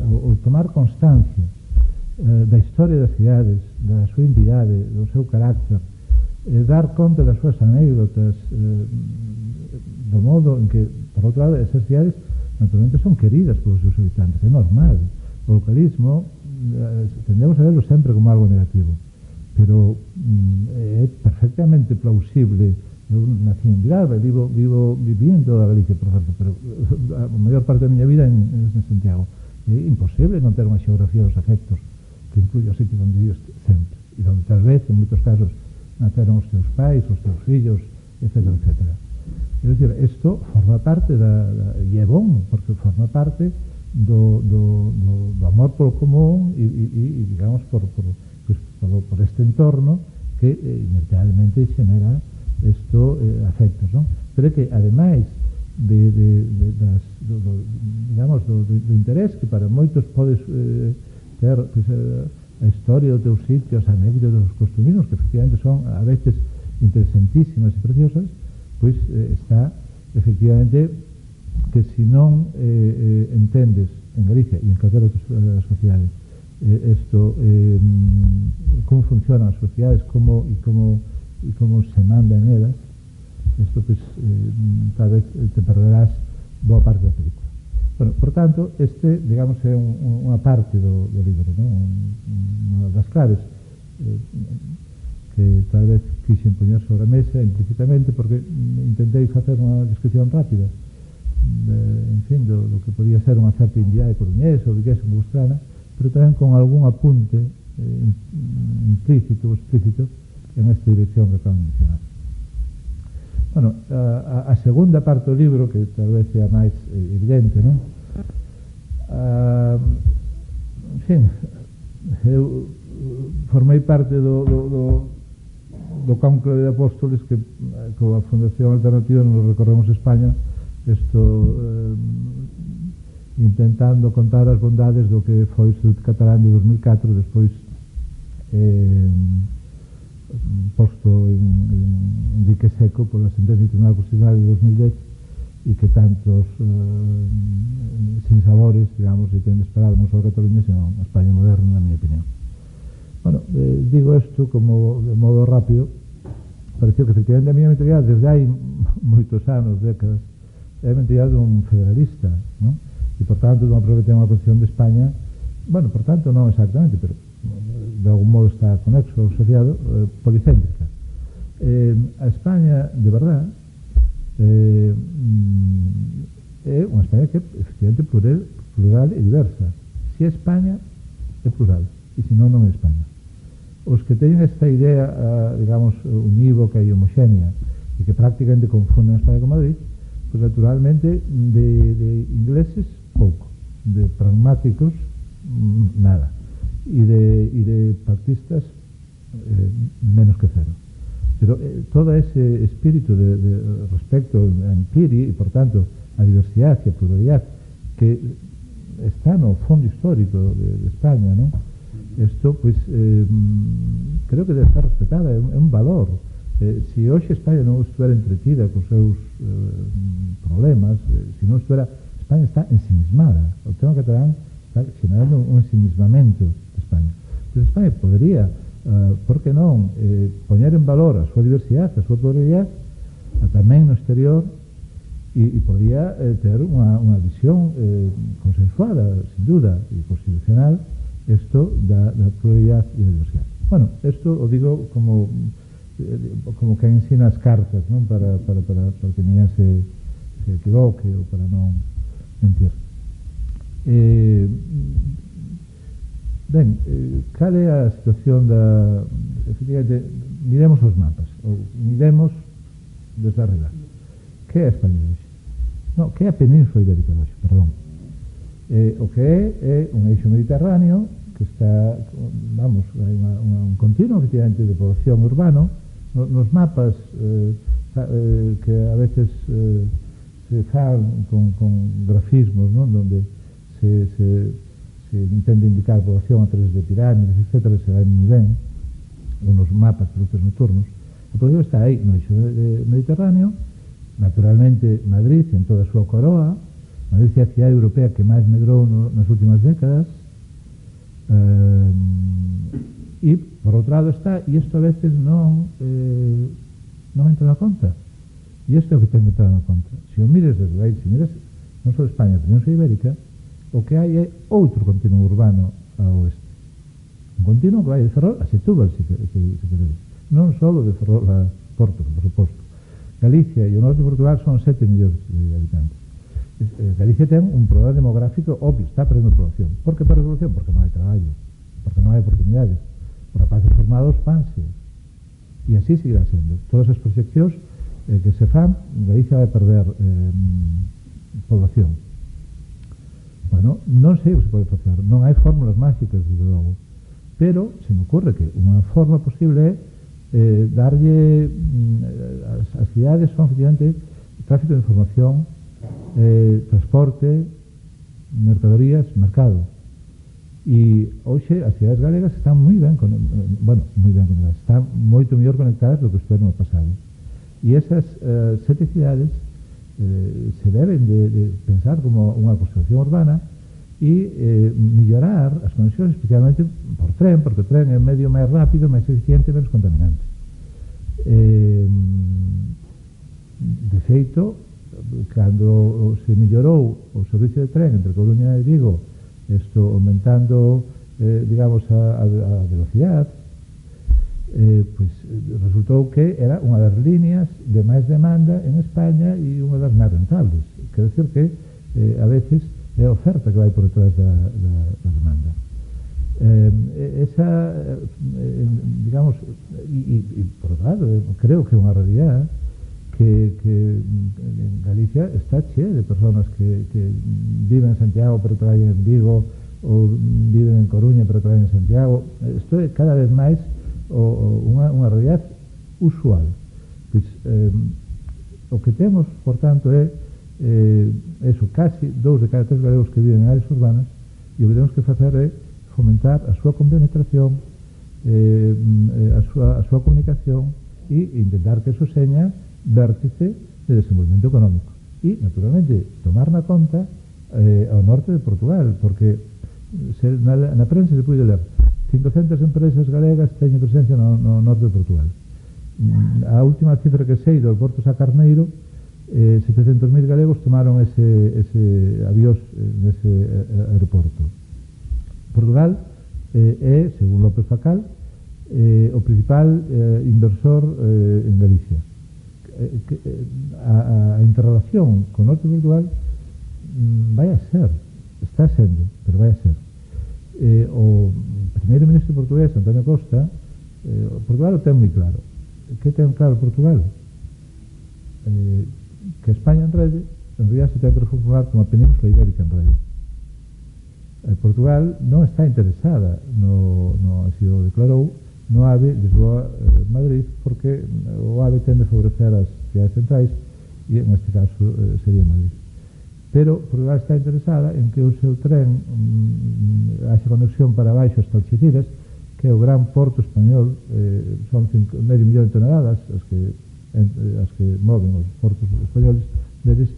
ou tomar constancia da historia das cidades, da súa entidade, do seu carácter, dar conta das súas anécdotas, do modo en que, por outro lado, esas cidades naturalmente son queridas polos seus habitantes, é normal. O localismo tendemos a verlo sempre como algo negativo, pero é perfectamente plausible. Eu nací en Villalba, viví en toda Galicia, por certo, pero a maior parte da miña vida en Santiago. É imposible non ter unha xeografía dos afectos que incluye o sitio onde vives sempre, e onde tal vez, en moitos casos, naceron os teus pais, os teus fillos, etc. É dicir, isto forma parte e é bom, porque forma parte do amor polo común e digamos, por este entorno que inevitablemente xenera afectos, non? Pero é que, ademais digamos, do interés que para moitos podes ter a historia do teu sitio, as anécdotas, os costuminos, que efectivamente son a veces interesantísimas e preciosas, pois está efectivamente que se non entendes en Galicia e en calquera outra sociedade como funcionan as sociedades, como se manda en elas, isto pues tal vez te perderás boa parte da película. Bueno, por tanto, digamos, é unha parte do libro, non? Unha das claves que tal vez quixen poñer sobre a mesa implícitamente, porque intentei facer unha descripción rápida en fin, do que podía ser unha certa individade coruñesa ou viguesa ou gustrana, pero tamén con algún apunte implícito ou explícito en esta dirección que acabo de mencionar. Bueno, a segunda parte do libro, que tal vez sea máis evidente, non? En fin, eu formei parte do cónclave de apóstoles que coa Fundación Alternativa nos recorremos España, intentando contar as bondades do que foi o Instituto Catalán de 2004, despois posto en dique seco pola sentencia do Tribunal Constitucional de 2010 e que tantos sinsabores, digamos, se ten desperado non só a Cataluña, sino a España moderna, na miña opinión. Bueno, digo isto como de modo rápido. Pareceu que efectivamente a miña mentalidade desde hai moitos anos, décadas, é a mentalidade dun federalista, non? E por tanto non aproveitei unha posición de España, bueno, por tanto non exactamente, pero de algún modo está conexo, asociado, policéntrica. A España, de verdad, é unha España que efectivamente plural e diversa. Se é España, é plural, e se non é España. Os que teñen esta idea, digamos, unívoca e homoxénea, e que prácticamente confunden España con Madrid, pues naturalmente de ingleses pouco, de pragmáticos nada, e de partistas menos que cero. Pero todo ese espírito de respecto a empiri e, por tanto, a diversidade e a pluralidade que está no fondo histórico de España, ¿no? Isto, pues, creo que debe estar respetada, é un valor. Se hoxe España non estuera entretida cos seus problemas, se non estuera, España está ensimismada. O tema catalán está generando un ensimismamento de España. Pues España podería, por que non, poñer en valor a súa diversidade, a súa pluralidade, tamén no exterior, e podría ter unha visión consensuada, sin duda, e constitucional, isto da pluralidade e da diversidade. Bueno, isto o digo como que ensina as cartas, non? Para que ninguén se equivoque ou para non mentir. Ben, cal é a situación efectivamente, miremos os mapas, ou miremos desde arriba. Que é a España de hoxe? Non, que é a Península Ibérica de hoxe, perdón. O que é un eixo mediterráneo que está, vamos, hai un continuo efectivamente de población urbano. Nos mapas que a veces se fan con grafismos, ¿no? Donde se intenta indicar población a través de pirámides, etc., se ven moi ben unos mapas de luces nocturnos. A población está aí no eixo mediterráneo. Naturalmente Madrid en toda a súa coroa. Madrid é a cidade europea que máis medrou nas últimas décadas. E por outro lado está, e isto a veces non entra na conta, e isto é o que ten que entrar na conta. Se o mires desde aí, se mires non só España, a Península Ibérica, o que hai é outro continuo urbano ao oeste. Un continuo que vai de Ferrol a Setúbal, se queredes. Non só de Ferrol a Porto, por suposto. Galicia e o norte de Portugal son 7 millóns de habitantes. Galicia ten un problema demográfico obvio, está perdendo población. Por que perde población? Porque non hai traballo, porque non hai oportunidades. Os rapaces formados fanse. E así seguirá sendo. Todas as proxeccións que se fan, Galicia vai perder población. Bueno, non sei o que se pode facer. Non hai fórmulas máxicas, desde logo. Pero se me ocurre que unha forma posible é darlle as cidades son efectivamente tráfico de información, transporte, mercadorías, mercado. E hoxe as cidades galegas están moi ben conectadas, están moito mellor conectadas do que estiveron no pasado. E esas 7 cidades se deben de pensar como unha construcción urbana e mellorar as conexións, especialmente por tren, porque o tren é un medio máis rápido, máis eficiente e menos contaminante. De feito, cando se mellorou o servicio de tren entre Coruña e Vigo, isto aumentando, digamos, a velocidade, pois resultou que era unha das líneas de máis demanda en España e unha das máis rentables. Quer decir que a veces é a oferta que vai por detrás da demanda. Esa, digamos, e por outro lado, creo que é unha realidade que en Galicia está chea de personas que viven en Santiago pero traballan en Vigo, ou viven en Coruña pero traballan en Santiago. Isto é cada vez máis unha realidade usual. Pois, o que temos, por tanto, é eso, casi 2 de cada 3 galegos que viven en áreas urbanas, e o que temos que facer é fomentar a súa compenetración, a súa comunicación e intentar que eso seña vértice de desenvolvemento económico. E, naturalmente, tomar na conta ao norte de Portugal, porque na prensa se pode ler 500 empresas galegas teñen presencia no norte de Portugal. A última cifra que sei do Porto Sá Carneiro, 700.000 galegos tomaron ese avión nese aeroporto. Portugal é, según López Facal, o principal inversor en Galicia. A interrelación con o norte de Portugal vai a ser, está sendo, pero vai a ser. O primeiro ministro portugués, Antonio Costa, Portugal o ten moi claro. Que ten claro Portugal? Que España en rede, en realidad se ten que reformular como a Península Ibérica en rede. Portugal non está interesada así o declarou, no AVE Lisboa-Madrid, porque o AVE tende a favorecer as cidades centrais e en este caso sería Madrid. Pero Portugal está interesada en que o seu tren haxe conexión para baixo hasta Algeciras, que é o gran porto español, son medio millón de toneladas as que moven os portos españoles, deles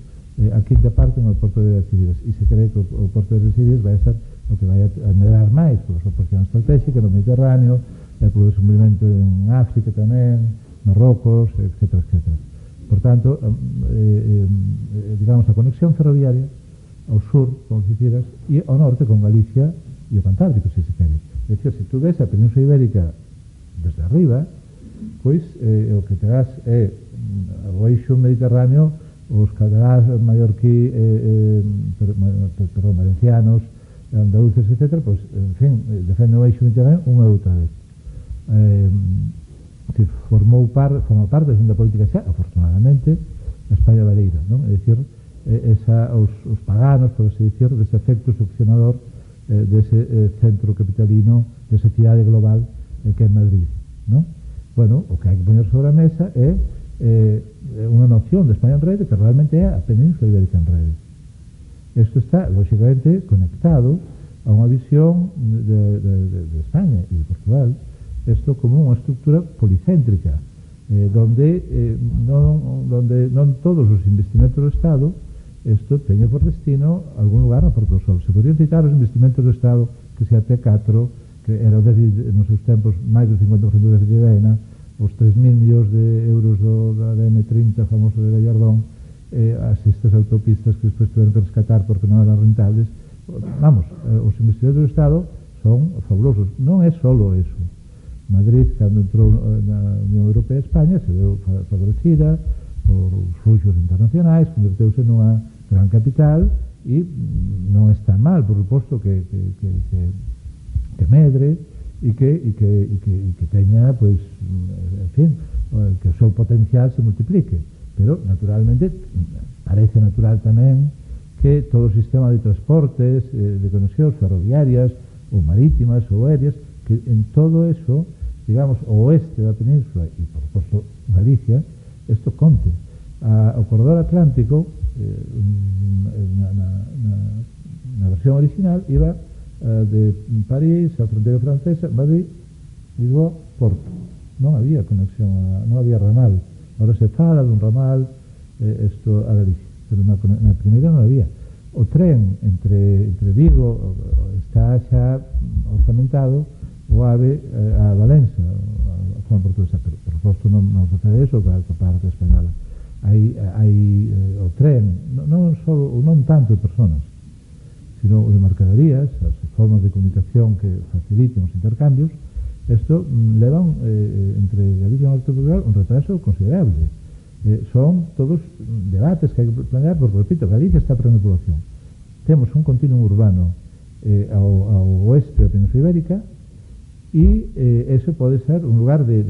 a quinta parte no porto de Algeciras, e se cree que o porto de Algeciras vai ser o que vai a medrar máis pola súa posición estratégica no Mediterráneo, polo desenvolvemento en África tamén, Marrocos, etc. Por tanto, digamos, a conexión ferroviaria ao sur con Algeciras e ao norte con Galicia e o Cantártico, se se quere. É dicir, se tu ves a Península Ibérica desde arriba, pois o que terás é o eixo mediterráneo, os catalás, mallorquí, valencianos, andaluces, etc., pois, en fin, defende o eixo mediterráneo unha outra vez. Que forma parte da política xa, afortunadamente, a España Baleira, non? É dicir, os paganos, por así dicir, dese efecto succionador dese centro capitalino, desa cidade global que é Madrid, non? Bueno, o que hai que poñer sobre a mesa é unha noción de España en rede que realmente é a Península Ibérica en rede. Isto está, lógicamente, conectado a unha visión de España e de Portugal, isto como unha estructura policéntrica, donde non todos os investimentos do Estado isto teña por destino algún lugar na Porto do Sol. Se podrían citar os investimentos do Estado que se até 4, que era o déficit nos seus tempos máis do 50% do déficit de AENA, os 3.000 millóns de euros da DM30 famoso de Gallardón, estas autopistas que despois tiveron que rescatar porque non eran rentables. Vamos, os investimentos do Estado son fabulosos. Non é solo eso. Madrid, cando entrou na Unión Europea, España se veu favorecida por os fluxos internacionais, converteuse nunha gran capital e non está mal, por suposto, que medre e que teña, pois, en fin, que o seu potencial se multiplique. Pero, naturalmente, parece natural tamén que todo o sistema de transportes, de conexións ferroviarias ou marítimas ou aéreas, que en todo eso, digamos, o oeste da península e, por suposto, Galicia, isto conte. O corredor atlántico, na versión original, iba de París a fronteira francesa, Madrid, Lisboa, Porto. Non había conexión, non había ramal. Ahora se fala dun ramal isto a Galicia, pero na primeira non había. O tren entre Vigo está xa orzamentado, o AVE a Valença, a zona portuguesa, pero por suposto non sucede eso para a parte española. Hai o tren, non tanto de personas, sino de mercaderías, as formas de comunicación que faciliten os intercambios. Isto levan entre Galicia e Norte de Portugal un retraso considerable. Son todos debates que hai que planear, porque, repito, Galicia está perdendo población. Temos un continuum urbano ao oeste da Península Ibérica e eso pode ser un lugar de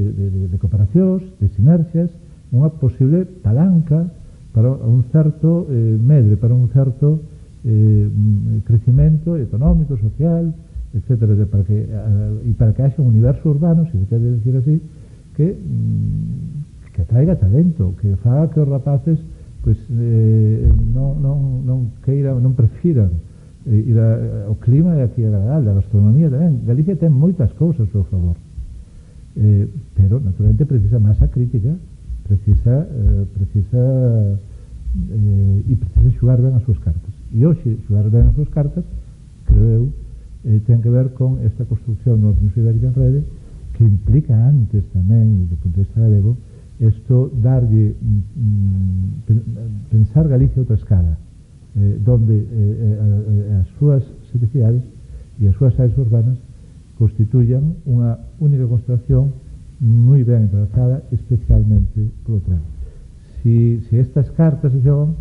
cooperacións, de sinerxias, unha posible palanca para un certo medre, para un certo crecimento económico, social, etcétera, para que haxa un universo urbano, se quere decir así, que atraiga talento, que faga que os rapaces pois non prefiran ir ao clima e aquí agradable, a gastronomía tamén. Galicia ten moitas cousas ao seu favor, pero naturalmente precisa masa crítica, precisa xugar ben as súas cartas. E hoxe xugar ben as súas cartas, creo eu, ten que ver con esta construcción do Península Ibérica en rede, que implica antes tamén, do punto de vista galego, isto darlle pensar Galicia a outra escala, donde as súas sete cidades e as súas áreas urbanas constituyan unha única constelación moi ben entrelazada, especialmente polo tren. Si estas cartas se xogan,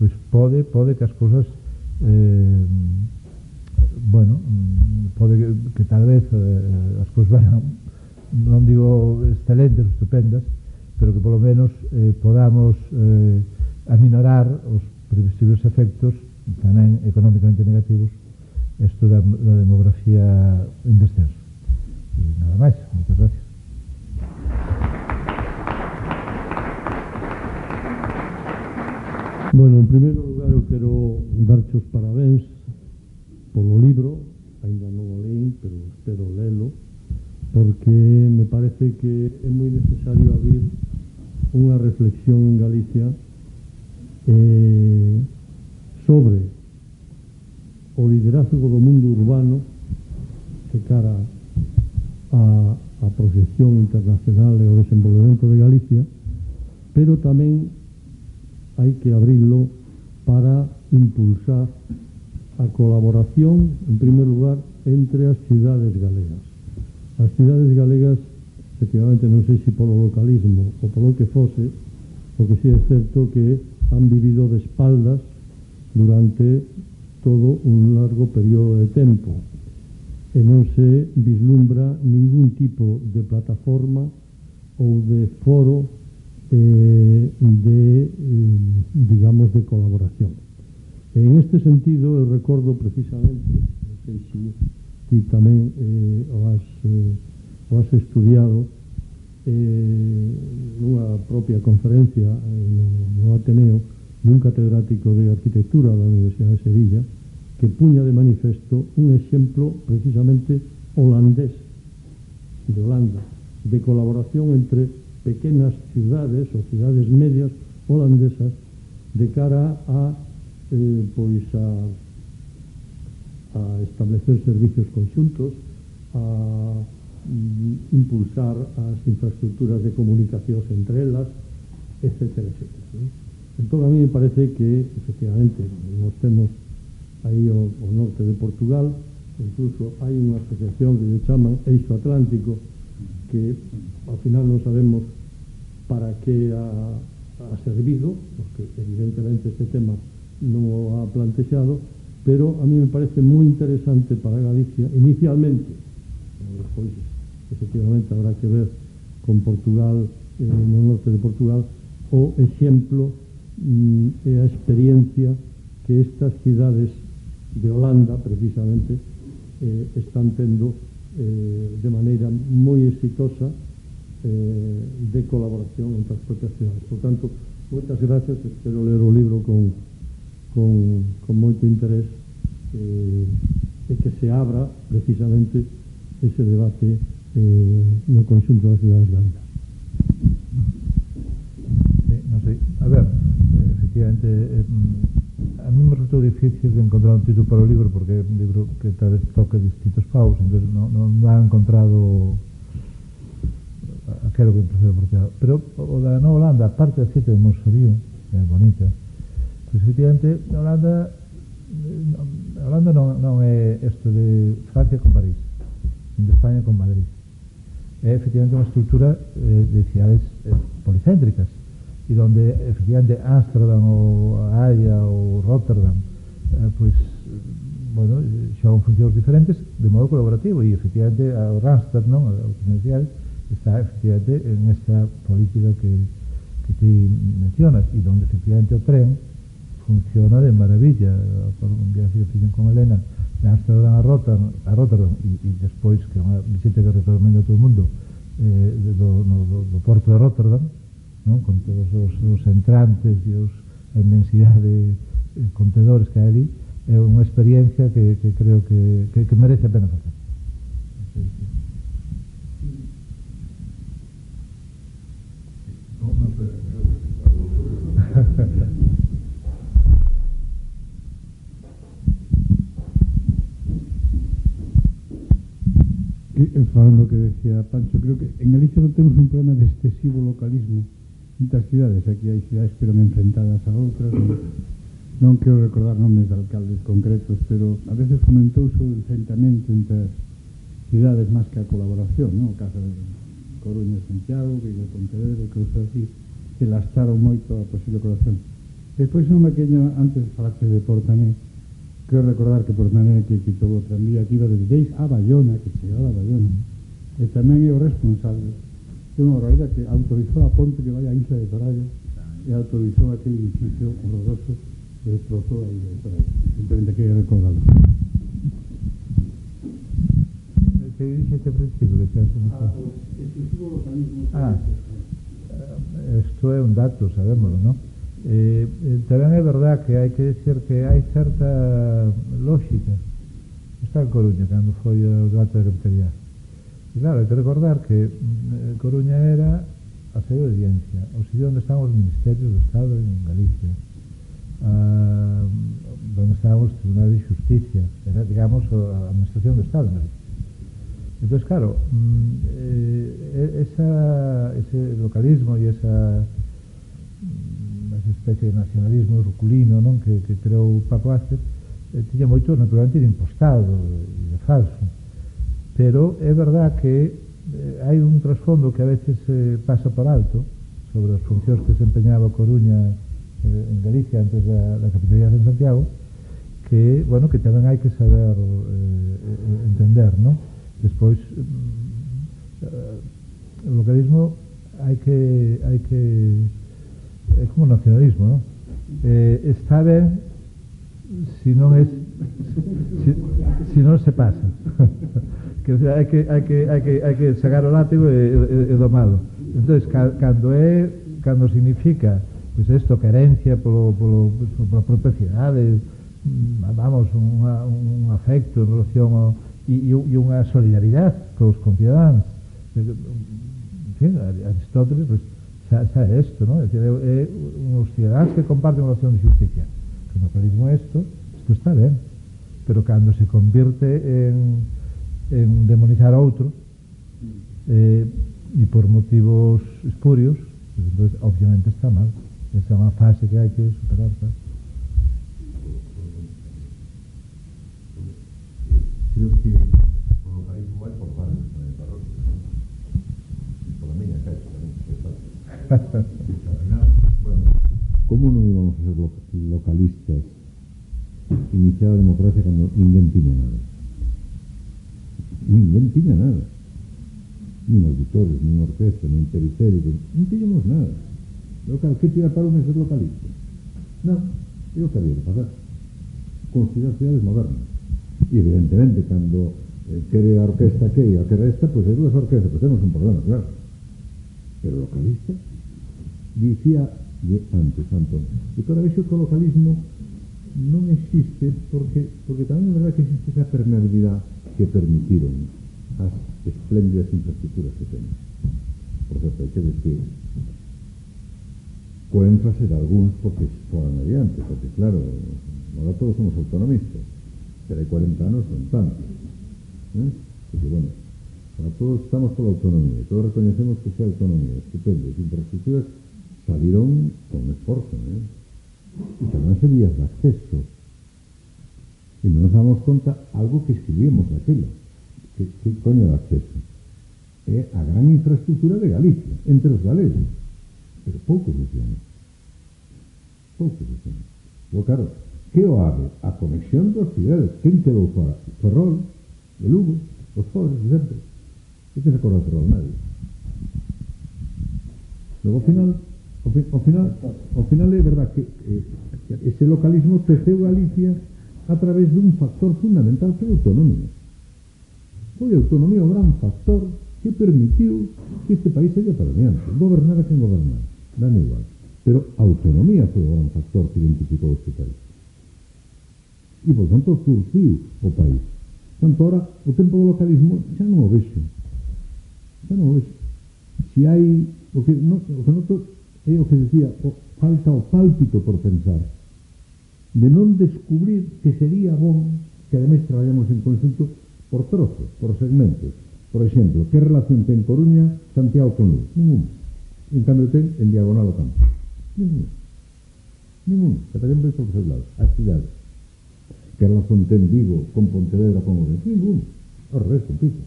pois pode que as cousas pode que tal vez as cousas vayan, non digo excelentes, estupendas, pero que polo menos podamos aminorar os previsibles efectos tamén económicamente negativos isto da demografía en descenso. E nada máis, moitas gracias. Bueno, en primeiro lugar eu quero darche os parabéns polo libro, ainda non o leín, pero espero lelo, porque me parece que é moi necesario abrir unha reflexión en Galicia sobre o liderazgo do mundo urbano de cara a proxección internacional e o desenvolvemento de Galicia, pero tamén hai que abrirlo para impulsar a colaboración, en primer lugar, entre as cidades galegas. As cidades galegas, efectivamente, non sei se polo localismo ou polo que fose, o que si é certo que han vivido de espaldas durante todo un largo período de tempo e non se vislumbra ningún tipo de plataforma ou de foro digamos, de colaboración. En este sentido, eu recordo precisamente, non sei se ti tamén o has estudiado nunha propia conferencia no Ateneo dun catedrático de arquitectura da Universidade de Sevilla, que puña de manifesto un exemplo precisamente holandés, de Holanda, de colaboración entre pequenas ciudades ou cidades medias holandesas de cara a establecer servicios conxuntos, a impulsar as infraestructuras de comunicacións entre elas, etcétera, etcétera. Entón, a mí me parece que, efectivamente, nós temos aí o norte de Portugal, incluso hai unha asociación que se chama Eixo Atlántico, que ao final non sabemos para que ha servido, porque evidentemente este tema non o ha plantexado, pero a mí me parece moi interesante para Galicia, inicialmente, despois, efectivamente, habrá que ver con Portugal, no norte de Portugal, o exemplo e a experiencia que estas cidades de Holanda, precisamente, están tendo de maneira moi exitosa de colaboración entre as propias cidades. Por tanto, moitas gracias, espero ler o libro con moito interés e que se abra precisamente ese debate no conxunto das cidades galegas. Sí, non sei, a ver, efectivamente, a mí me resultou difícil encontrar un título para o libro, porque é un libro que tal vez toca distintos paus, entón non ha encontrado aquilo que me pareceu apropiado. Pero o da Nova Holanda, a parte da cita de Monsorío, que é bonita, pois efectivamente, Holanda non é isto de Francia con París, nin de España con Madrid. É efectivamente unha estructura de cidades policéntricas, e donde efectivamente Ámsterdam ou Haia ou Rotterdam pois, bueno, xogan funcións diferentes de modo colaborativo, e efectivamente o Randstad, non, a universidade está efectivamente en esta política que ti mencionas, e donde efectivamente o tren funciona de maravilla. Por un viaxe que fixen con Elena de Ámsterdam a Rotterdam, e despois, que é unha visita que recomendo a todo o mundo, do porto de Rotterdam, non? Con todos os entrantes e a inmensidade de contedores que hai ali, é unha experiencia que creo que merece a pena facer. Sí, sí. Falando que decía Pancho, creo que en Galicia non temos un problema de excesivo localismo entre as cidades. Aquí hai cidades que eran enfrentadas a outras, non quero recordar nomes de alcaldes concretos, pero a veces fomentouse o enfrentamento entre as cidades máis que a colaboración, non? O caso de Coruña e Santiago, Vigo e Pontevedra, cousas así, que lastraron moito a posible colaboración. Despois, un pequeño, antes falaste de Portané, quero recordar que Portané que quitou o tranvía que iba desde Deis a Bayona, que chegaba a Bayona, e tamén é o responsable de unha barbaridade que autorizou a ponte que vai á isla de Toralla e autorizou aquele edificio horroroso que destrozou a isla de Toralla. Simplemente quería recordarlo. Que dixete ao principio que xa se non sei. Excesivo localismo. Isto é un dato, sabémoslo, non? Tamén é verdad que hai que decir que hai certa lógica. Está en Coruña, cando foi o debate da capitalidade. E claro, hai que recordar que Coruña era a sede de audiencia, o sitio onde estaban os ministerios do Estado en Galicia, onde estaban os tribunales de justicia, era, digamos, a administración do Estado en Galicia. Entón, claro, ese localismo e esa especie de nacionalismo ruculino, non, que creou Paco Vázquez, tiña moito naturalmente de impostado e de falso, pero é verdad que hai un trasfondo que a veces pasa por alto sobre as funcións que desempeñaba Coruña en Galicia antes da capitalidade en Santiago, que, bueno, que tamén hai que saber entender, non? Despois o localismo hai que é como o nacionalismo, non? Está ben se non se pasa. Que hai que sacar o látigo e domalo. Entonces, cando significa pois isto, querencia pola propiedade, vamos, un afecto en relación ao e unha solidaridade cos concidadanos. En fin, Aristóteles, pues, xa é isto, non? É dicir, é uns cidadáns que comparten unha relación de justicia. Que no realismo isto está ben, pero cando se convirte en demonizar a outro e por motivos espurios, pues, entonces, obviamente está mal. Esa é unha fase que hai que superar, claro. Creo que o localismo vai por barrios na parroquia. Por a miña casa tamén, que falta. Bueno, como non íbamos a ser localistas iniciada a democracia cando ninguén tiña nada? Ninguén tiña nada. Nin auditores, nin orquesta, nin periféricos, non tiñamos nada. Local, que tira para un ser localista? Non, é o que había de fazer. Construir cidades modernas. E evidentemente, cando quere a orquesta que e a que resta, pois hai dúas orquestas, pois temos un problema, claro. Pero localista, dicía antes, Antón, e toda vez que o localismo non existe porque tamén é verdade que existe esa permeabilidade que permitiron as espléndidas infraestructuras que temos. Por certo, hai que decir co énfase de algúns porque se foran adiante, porque claro, ahora todos somos autonomistas, pero hai 40 anos non tanto, porque bueno, para todos estamos pola autonomía e todos reconocemos que esa autonomía estupendo, as infraestructuras saliron con esforzo, e chamanse vías de acceso e non nos damos conta algo que escribimos daquilo que coño de acceso é a gran infraestructura de Galicia entre os galegos, pero poucos decían. Pero claro, que o abre a conexión dos cidades, quen quedou fora? Ferrol, de Lugo, os pobres de sempre, e que se acorda de Ferrol? Nadie. Logo ao final é verdad que ese localismo teceu Galicia a través dun factor fundamental que é a autonomía. Foi a autonomía o gran factor que permitiu que este país seja para diante. Gobernar a quen gobernar, dame igual. Pero a autonomía foi o gran factor que identificou este país. E, por tanto, surgiu o país. Tanto, ahora, o tempo do localismo xa non o vexo. Si hai... O que noto é o que decía, falta o pálpito por pensar, de non descubrir que sería bon que ademais traballamos en conxunto por trozos, por segmentos. Por exemplo, que relación ten Coruña, Santiago con Lugo? Ningún. En cambio ten en diagonal o campo. Ningún. Que tamén vai por seu lado. As cidades. Que relación ten Vigo con Pontevedra con Ourense? Ningún. Ao revés, con piso.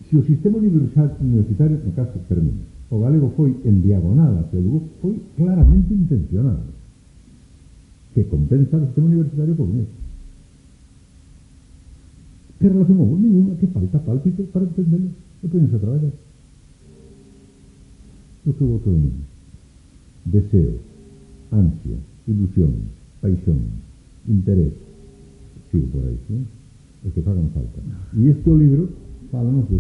Se o sistema universitario, no caso, termina, o galego foi en diagonal hacia Lugo, foi claramente intencionado. Que compensa o sistema universitario por unir. Que relación houve? Ninguna. Que falta pálpito para entenderlo. E podense a traballar. O que houve todo o mundo. Deseo, ansia, ilusión, paixón, interés. Sigo por aí, o que fagan falta. E este libro fálanos de